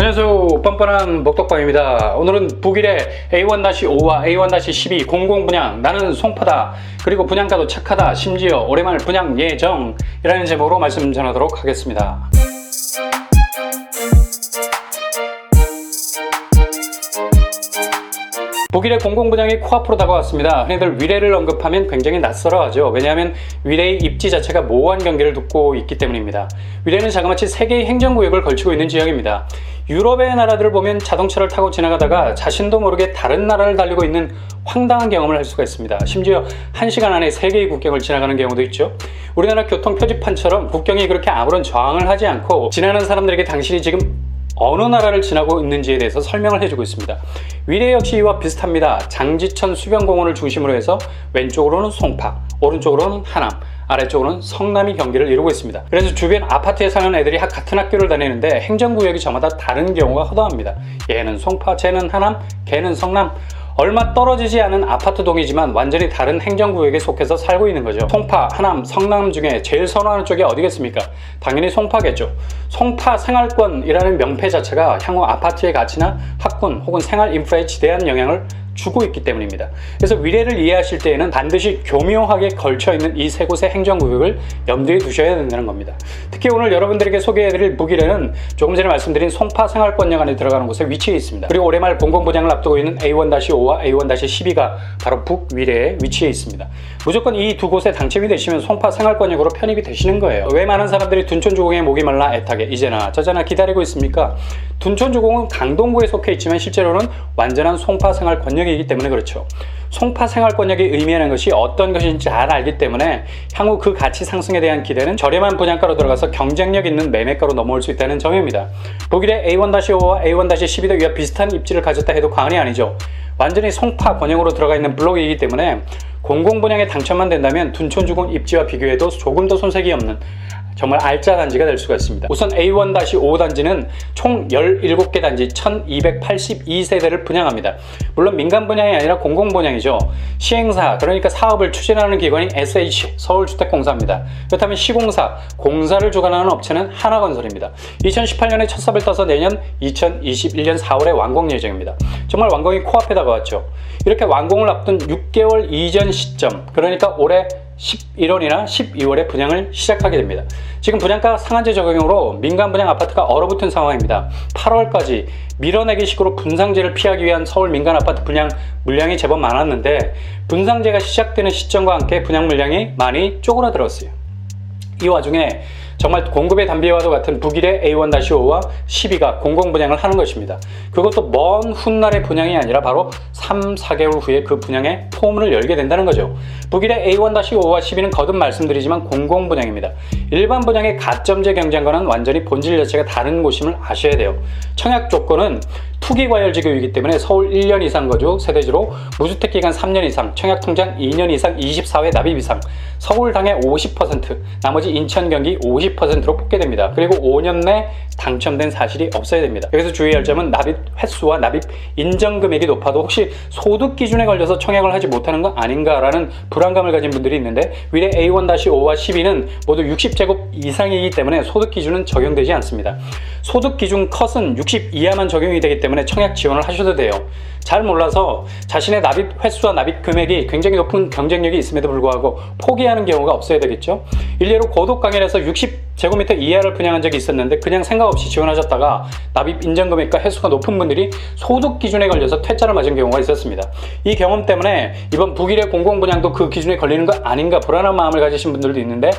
안녕하세요. 뻔뻔한 먹덕방입니다. 오늘은 북일의 A1-5와 A1-12 공공분양 나는 송파다, 그리고 분양가도 착하다, 심지어 올해말 분양 예정이라는 제목으로 말씀 전하도록 하겠습니다. 북일의 공공분양이 코앞으로 다가왔습니다. 흔히들 위례를 언급하면 굉장히 낯설어하죠. 왜냐하면 위례의 입지 자체가 모호한 경계를 두고 있기 때문입니다. 위례는 자그마치 3개의 행정구역을 걸치고 있는 지역입니다. 유럽의 나라들을 보면 자동차를 타고 지나가다가 자신도 모르게 다른 나라를 달리고 있는 황당한 경험을 할 수가 있습니다. 심지어 1시간 안에 3개의 국경을 지나가는 경우도 있죠. 우리나라 교통 표지판처럼 국경이 그렇게 아무런 저항을 하지 않고 지나는 사람들에게 당신이 지금 어느 나라를 지나고 있는지에 대해서 설명을 해주고 있습니다. 위례 역시 이와 비슷합니다. 장지천 수변공원을 중심으로 해서 왼쪽으로는 송파, 오른쪽으로는 하남, 아래쪽으로는 성남이 경계를 이루고 있습니다. 그래서 주변 아파트에 사는 애들이 같은 학교를 다니는데 행정구역이 저마다 다른 경우가 허다합니다. 얘는 송파, 쟤는 하남, 걔는 성남. 얼마 떨어지지 않은 아파트 동이지만 완전히 다른 행정구역에 속해서 살고 있는 거죠. 송파, 하남, 성남 중에 제일 선호하는 쪽이 어디겠습니까? 당연히 송파겠죠. 송파 생활권이라는 명패 자체가 향후 아파트의 가치나 학군 혹은 생활 인프라에 지대한 영향을 주고 있기 때문입니다. 그래서 위례를 이해하실 때에는 반드시 교묘하게 걸쳐있는 이 세 곳의 행정구역을 염두에 두셔야 된다는 겁니다. 특히 오늘 여러분들에게 소개해드릴 북위례는 조금 전에 말씀드린 송파 생활권역 안에 들어가는 곳에 위치해 있습니다. 그리고 올해말 공공분양을 앞두고 있는 A1-5와 A1-12가 바로 북위례에 위치해 있습니다. 무조건 이 두 곳에 당첨이 되시면 송파 생활권역으로 편입이 되시는 거예요. 왜 많은 사람들이 둔촌주공에 목이 말라 애타게 이제나 저제나 기다리고 있습니까? 둔촌주공은 강동구에 속해 있지만 실제로는 완전한 송파 생활권역이기 때문에 그렇죠. 송파 생활권역이 의미하는 것이 어떤 것인지 잘 알기 때문에 향후 그 가치 상승에 대한 기대는 저렴한 분양가로 들어가서 경쟁력 있는 매매가로 넘어올 수 있다는 점입니다. 북일의 A1-5와 A1-12도 이와 비슷한 입지를 가졌다 해도 과언이 아니죠. 완전히 송파 권역으로 들어가 있는 블록이기 때문에 공공분양에 당첨만 된다면 둔촌주공 입지와 비교해도 조금 더 손색이 없는 정말 알짜 단지가 될 수가 있습니다. 우선 A1-5 단지는 총 17개 단지 1282세대를 분양합니다. 물론 민간 분양이 아니라 공공 분양이죠. 시행사, 그러니까 사업을 추진하는 기관이 SH, 서울주택공사입니다. 그렇다면 시공사, 공사를 주관하는 업체는 하나건설입니다. 2018년에 첫 삽을 떠서 내년 2021년 4월에 완공 예정입니다. 정말 완공이 코앞에 다가왔죠. 이렇게 완공을 앞둔 6개월 이전 시점, 그러니까 올해 11월이나 12월에 분양을 시작하게 됩니다. 지금 분양가 상한제 적용으로 민간 분양 아파트가 얼어붙은 상황입니다. 8월까지 밀어내기 식으로 분상제를 피하기 위한 서울 민간 아파트 분양 물량이 제법 많았는데 분상제가 시작되는 시점과 함께 분양 물량이 많이 쪼그라들었어요. 이 와중에 정말 공급의 담비와도 같은 북일의 A1-5와 12가 공공분양을 하는 것입니다. 그것도 먼 훗날의 분양이 아니라 바로 3, 4개월 후에 그 분양의 포문을 열게 된다는 거죠. 북일의 A1-5와 12는 거듭 말씀드리지만 공공분양입니다. 일반 분양의 가점제 경쟁과는 완전히 본질 자체가 다른 곳임을 아셔야 돼요. 청약 조건은 투기과열지구이기 때문에 서울 1년 이상 거주 세대주로 무주택기간 3년 이상, 청약통장 2년 이상 24회 납입 이상, 서울당의 50%, 나머지 인천, 경기 50%로 뽑게 됩니다. 그리고 5년 내 당첨된 사실이 없어야 됩니다. 여기서 주의할 점은 납입 횟수와 납입 인정금액이 높아도 혹시 소득 기준에 걸려서 청약을 하지 못하는 건 아닌가라는 불안감을 가진 분들이 있는데 위례 A1-5와 12는 모두 60제곱 이상이기 때문에 소득 기준은 적용되지 않습니다. 소득 기준 컷은 60 이하만 적용이 되기 때문에 청약 지원을 하셔도 돼요. 잘 몰라서 자신의 납입 횟수와 납입 금액이 굉장히 높은 경쟁력이 있음에도 불구하고 포기하는 경우가 없어야 되겠죠. 일례로 고독강연에서 60제곱미터 이하를 분양한 적이 있었는데 그냥 생각 없이 지원하셨다가 납입 인정금액과 횟수가 높은 분들이 소득 기준에 걸려서 퇴짜를 맞은 경우가 있었습니다. 이 경험 때문에 이번 북일의 공공분양도 그 기준에 걸리는 거 아닌가 불안한 마음을 가지신 분들도 있는데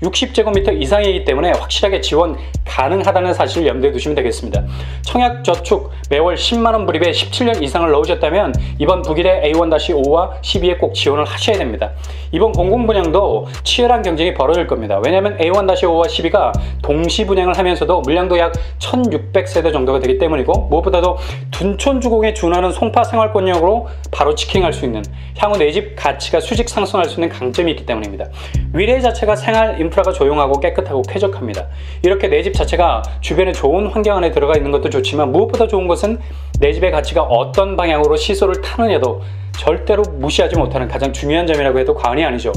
60제곱미터 이상이기 때문에 확실하게 지원 가능하다는 사실을 염두에 두시면 되겠습니다. 청약저축 매월 10만원 불입에 17년 이상을 넣으셨다면 이번 북일의 A1-5와 12에 꼭 지원을 하셔야 됩니다. 이번 공공분양도 치열한 경쟁이 벌어질 겁니다. 왜냐하면 A1-5와 12가 동시 분양을 하면서도 물량도 약 1600세대 정도가 되기 때문이고 무엇보다도 둔촌주공에 준하는 송파 생활권역으로 바로 직행할 수 있는 향후 내 집 가치가 수직 상승할 수 있는 강점이 있기 때문입니다. 위례 자체가 생활 인프라가 조용하고 깨끗하고 쾌적합니다. 이렇게 내 집 자체가 주변에 좋은 환경 안에 들어가 있는 것도 좋지만 무엇보다 좋은 것은 내 집의 가치가 어떤 방향으로 시소를 타느냐도 절대로 무시하지 못하는 가장 중요한 점이라고 해도 과언이 아니죠.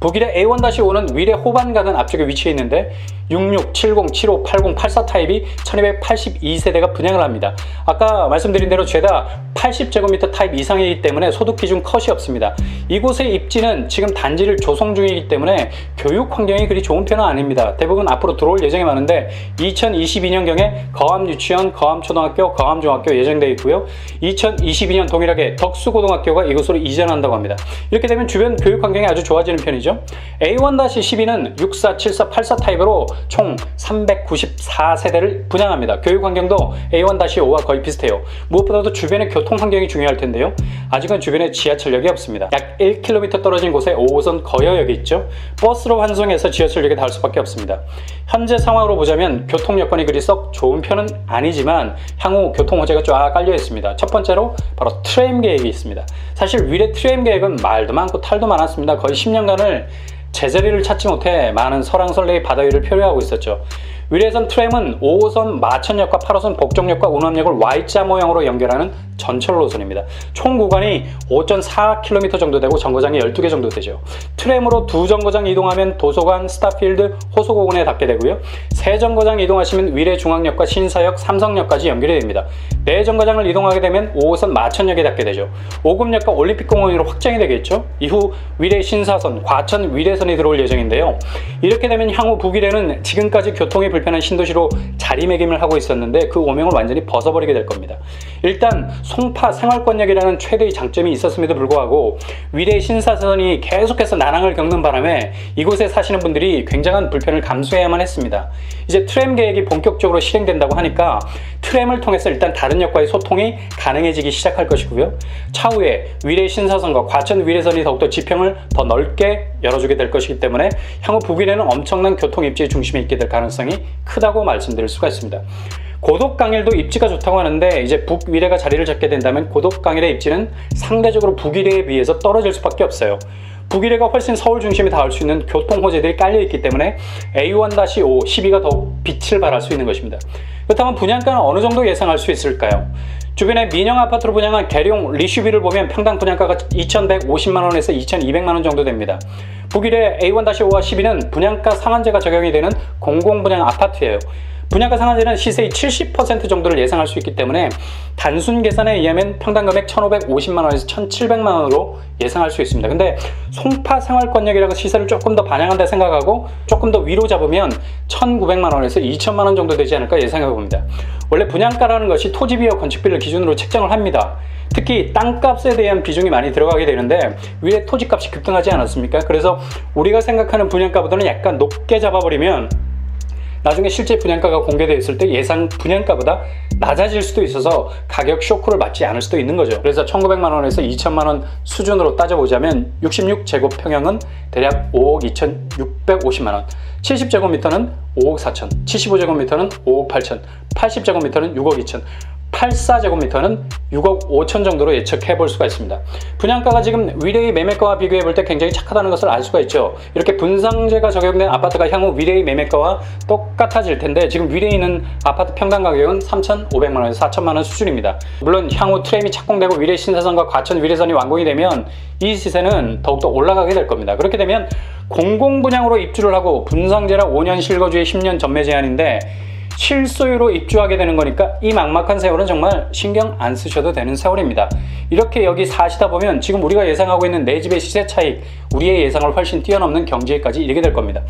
북일의 A1-5는 위례 호반각은 앞쪽에 위치해 있는데 66, 70, 75, 80, 84 타입이 1282세대가 분양을 합니다. 아까 말씀드린 대로 죄다 80제곱미터 타입 이상이기 때문에 소득 기준 컷이 없습니다. 이곳의 입지는 지금 단지를 조성 중이기 때문에 교육 환경이 그리 좋은 편은 아닙니다. 대부분 앞으로 들어올 예정이 많은데 2022년경에 거암 유치원, 거암 초등학교, 거암 중학교 예정되어 있고요. 2022년 동일하게 덕수 고등학교가 이곳으로 이전한다고 합니다. 이렇게 되면 주변 교육 환경이 아주 좋아지는 편이죠. A1-12는 64, 74, 84 타입으로 총 394세대를 분양합니다. 교육 환경도 A1-5와 거의 비슷해요. 무엇보다도 주변의 교통 환경이 중요할 텐데요. 아직은 주변에 지하철역이 없습니다. 약 1km 떨어진 곳에 5호선 거여역이 있죠. 버스로 환송해서 지하철역에 닿을 수밖에 없습니다. 현재 상황으로 보자면 교통 여건이 그리 썩 좋은 편은 아니지만 향후 교통 호재가 쫙 깔려 있습니다. 첫 번째로 바로 트램 계획이 있습니다. 사실 위례 트램 계획은 말도 많고 탈도 많았습니다. 거의 10년간을 제자리를 찾지 못해 많은 설왕설래의 바다 위를 표류하고 있었죠. 위례선 트램은 5호선 마천역과 8호선 복정역과 운암역을 Y자 모형으로 연결하는 전철 노선입니다. 총 구간이 5.4km 정도 되고 정거장이 12개 정도 되죠. 트램으로 두 정거장 이동하면 도서관, 스타필드, 호수공원에 닿게 되고요. 세 정거장 이동하시면 위례중앙역과 신사역, 삼성역까지 연결이 됩니다. 네 정거장을 이동하게 되면 5호선 마천역에 닿게 되죠. 오금역과 올림픽공원으로 확장이 되겠죠. 이후 위례 신사선, 과천 위례선이 들어올 예정인데요. 이렇게 되면 향후 북위례는 지금까지 교통이 불편한 신도시로 자리매김을 하고 있었는데 그 오명을 완전히 벗어버리게 될 겁니다. 일단 송파 생활권역이라는 최대의 장점이 있었음에도 불구하고 위례 신사선이 계속해서 난항을 겪는 바람에 이곳에 사시는 분들이 굉장한 불편을 감수해야만 했습니다. 이제 트램 계획이 본격적으로 실행된다고 하니까 트램을 통해서 일단 다른 역과의 소통이 가능해지기 시작할 것이고요. 차후에 위례 신사선과 과천 위례선이 더욱더 지평을 더 넓게 열어주게 될 것이기 때문에 향후 북위례는 엄청난 교통 입지의 중심에 있게 될 가능성이 크다고 말씀드릴 수가 있습니다. 고덕강일도 입지가 좋다고 하는데 이제 북위례가 자리를 잡게 된다면 고덕강일의 입지는 상대적으로 북위례에 비해서 떨어질 수밖에 없어요. 북위례가 훨씬 서울 중심에 닿을 수 있는 교통 호재들이 깔려있기 때문에 A1-5, 12가 더욱 빛을 발할 수 있는 것입니다. 그렇다면 분양가는 어느 정도 예상할 수 있을까요? 주변에 민영 아파트로 분양한 대룡 리슈비를 보면 평당 분양가가 2,150만원에서 2,200만원 정도 됩니다. 북위례 A1-5와 12는 분양가 상한제가 적용이 되는 공공분양 아파트예요. 분양가 상한제는 시세의 70% 정도를 예상할 수 있기 때문에 단순 계산에 의하면 평당 금액 1,550만원에서 1,700만원으로 예상할 수 있습니다. 근데 송파 생활권역이라고 시세를 조금 더 반영한다 생각하고 조금 더 위로 잡으면 1,900만원에서 2,000만원 정도 되지 않을까 예상해 봅니다. 원래 분양가라는 것이 토지비와 건축비를 기준으로 책정을 합니다. 특히 땅값에 대한 비중이 많이 들어가게 되는데 위에 토지값이 급등하지 않았습니까? 그래서 우리가 생각하는 분양가보다는 약간 높게 잡아버리면 나중에 실제 분양가가 공개되어 있을 때 예상 분양가보다 낮아질 수도 있어서 가격 쇼크를 맞지 않을 수도 있는 거죠. 그래서 1,900만원에서 2,000만원 수준으로 따져보자면 66제곱평형은 대략 5억 2,650만원, 70제곱미터는 5억 4천, 75제곱미터는 5억 8천, 80제곱미터는 6억 2천, 84제곱미터는 6억 5천 정도로 예측해 볼 수가 있습니다. 분양가가 지금 위례의 매매가와 비교해 볼 때 굉장히 착하다는 것을 알 수가 있죠. 이렇게 분상제가 적용된 아파트가 향후 위례의 매매가와 똑같아질 텐데 지금 위례에 있는 아파트 평당 가격은 3,500만원에서 4천만원 수준입니다. 물론 향후 트램이 착공되고 위례 신사선과 과천 위례선이 완공이 되면 이 시세는 더욱더 올라가게 될 겁니다. 그렇게 되면 공공분양으로 입주를 하고 분상제라 5년 실거주의 10년 전매 제한인데 실소유로 입주하게 되는 거니까 이 막막한 세월은 정말 신경 안 쓰셔도 되는 세월입니다. 이렇게 여기 사시다 보면 지금 우리가 예상하고 있는 내 집의 시세 차익, 우리의 예상을 훨씬 뛰어넘는 경제까지 이르게 될 겁니다.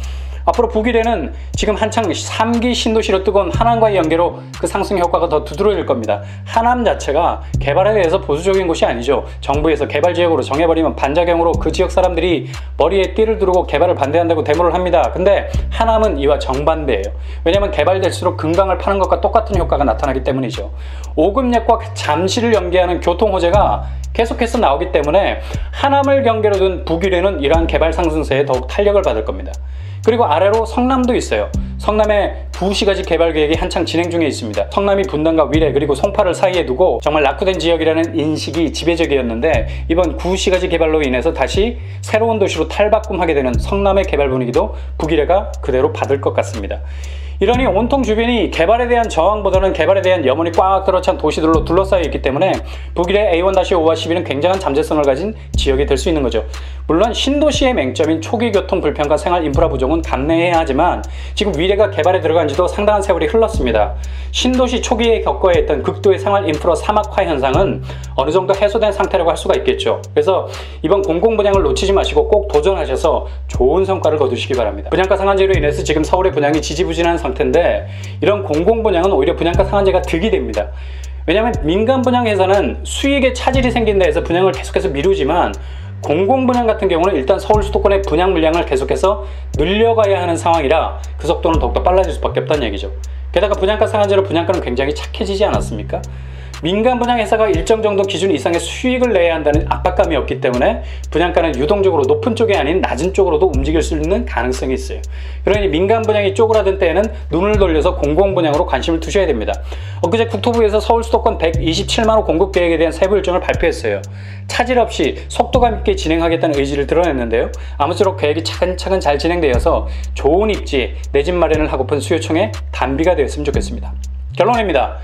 앞으로 북위례는 지금 한창 3기 신도시로 뜨거운 하남과의 연계로 그 상승 효과가 더 두드러질 겁니다. 하남 자체가 개발에 대해서 보수적인 곳이 아니죠. 정부에서 개발지역으로 정해버리면 반작용으로 그 지역 사람들이 머리에 띠를 두르고 개발을 반대한다고 데모를 합니다. 근데 하남은 이와 정반대예요. 왜냐하면 개발될수록 금강을 파는 것과 똑같은 효과가 나타나기 때문이죠. 오금역과 잠실을 연계하는 교통 호재가 계속해서 나오기 때문에 하남을 경계로 둔 북위례는 이러한 개발 상승세에 더욱 탄력을 받을 겁니다. 그리고 아래로 성남도 있어요. 성남에 구시가지 개발 계획이 한창 진행 중에 있습니다. 성남이 분당과 위례 그리고 송파를 사이에 두고 정말 낙후된 지역이라는 인식이 지배적이었는데 이번 구시가지 개발로 인해서 다시 새로운 도시로 탈바꿈하게 되는 성남의 개발 분위기도 북위례가 그대로 받을 것 같습니다. 이러니 온통 주변이 개발에 대한 저항보다는 개발에 대한 염원이 꽉 들어찬 도시들로 둘러싸여 있기 때문에 북일의 A1-5와 12는 굉장한 잠재성을 가진 지역이 될 수 있는 거죠. 물론 신도시의 맹점인 초기 교통 불편과 생활 인프라 부족은 감내해야 하지만 지금 위례가 개발에 들어간 지도 상당한 세월이 흘렀습니다. 신도시 초기에 겪어야 했던 극도의 생활 인프라 사막화 현상은 어느 정도 해소된 상태라고 할 수가 있겠죠. 그래서 이번 공공분양을 놓치지 마시고 꼭 도전하셔서 좋은 성과를 거두시기 바랍니다. 분양가 상한제로 인해서 지금 서울의 분양이 지지부진한 상태인데 이런 공공분양은 오히려 분양가 상한제가 득이 됩니다. 왜냐하면 민간 분양에서는 수익에 차질이 생긴다 해서 분양을 계속해서 미루지만 공공분양 같은 경우는 일단 서울 수도권의 분양 물량을 계속해서 늘려가야 하는 상황이라 그 속도는 더욱더 빨라질 수밖에 없다는 얘기죠. 게다가 분양가 상한제로 분양가는 굉장히 착해지지 않았습니까? 민간 분양 회사가 일정 정도 기준 이상의 수익을 내야 한다는 압박감이 없기 때문에 분양가는 유동적으로 높은 쪽이 아닌 낮은 쪽으로도 움직일 수 있는 가능성이 있어요. 그러니 민간 분양이 쪼그라든 때에는 눈을 돌려서 공공 분양으로 관심을 두셔야 됩니다. 엊그제 국토부에서 서울 수도권 127만 호 공급 계획에 대한 세부 일정을 발표했어요. 차질 없이 속도감 있게 진행하겠다는 의지를 드러냈는데요. 아무쪼록 계획이 차근차근 잘 진행되어서 좋은 입지, 내 집 마련을 하고픈 수요청에 단비가 되었으면 좋겠습니다. 결론입니다.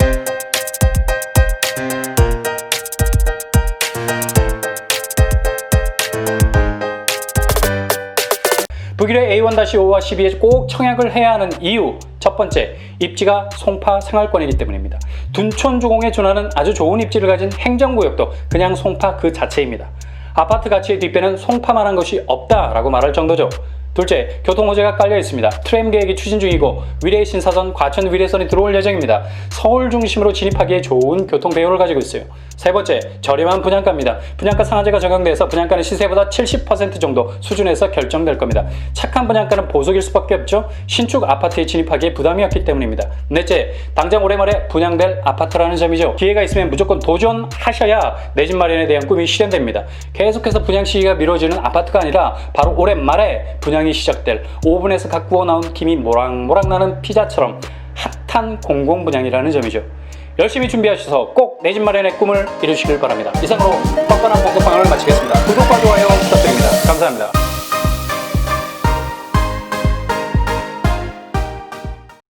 북일의 A1-5와 12에 꼭 청약을 해야 하는 이유 첫 번째, 입지가 송파 생활권이기 때문입니다. 둔촌주공에 준하는 아주 좋은 입지를 가진 행정구역도 그냥 송파 그 자체입니다. 아파트 가치의 뒷배는 송파만한 것이 없다라고 말할 정도죠. 둘째, 교통호재가 깔려 있습니다. 트램 계획이 추진 중이고 위례 신사선, 과천 위례선이 들어올 예정입니다. 서울 중심으로 진입하기에 좋은 교통 배후를 가지고 있어요. 세 번째, 저렴한 분양가입니다. 분양가 상한제가 적용돼서 분양가는 시세보다 70% 정도 수준에서 결정될 겁니다. 착한 분양가는 보석일 수밖에 없죠. 신축 아파트에 진입하기에 부담이 없기 때문입니다. 넷째, 당장 올해 말에 분양될 아파트라는 점이죠. 기회가 있으면 무조건 도전하셔야 내 집 마련에 대한 꿈이 실현됩니다. 계속해서 분양 시기가 미뤄지는 아파트가 아니라 바로 올해 말에 분양이 시작될 오븐에서 가꾸어 나온 김이 모락모락 나는 피자처럼 핫한 공공분양이라는 점이죠. 열심히 준비하셔서 꼭 내 집 마련의 꿈을 이루시길 바랍니다. 이상으로 뻔뻔한 공급방을 마치겠습니다. 구독과 좋아요 부탁드립니다. 감사합니다.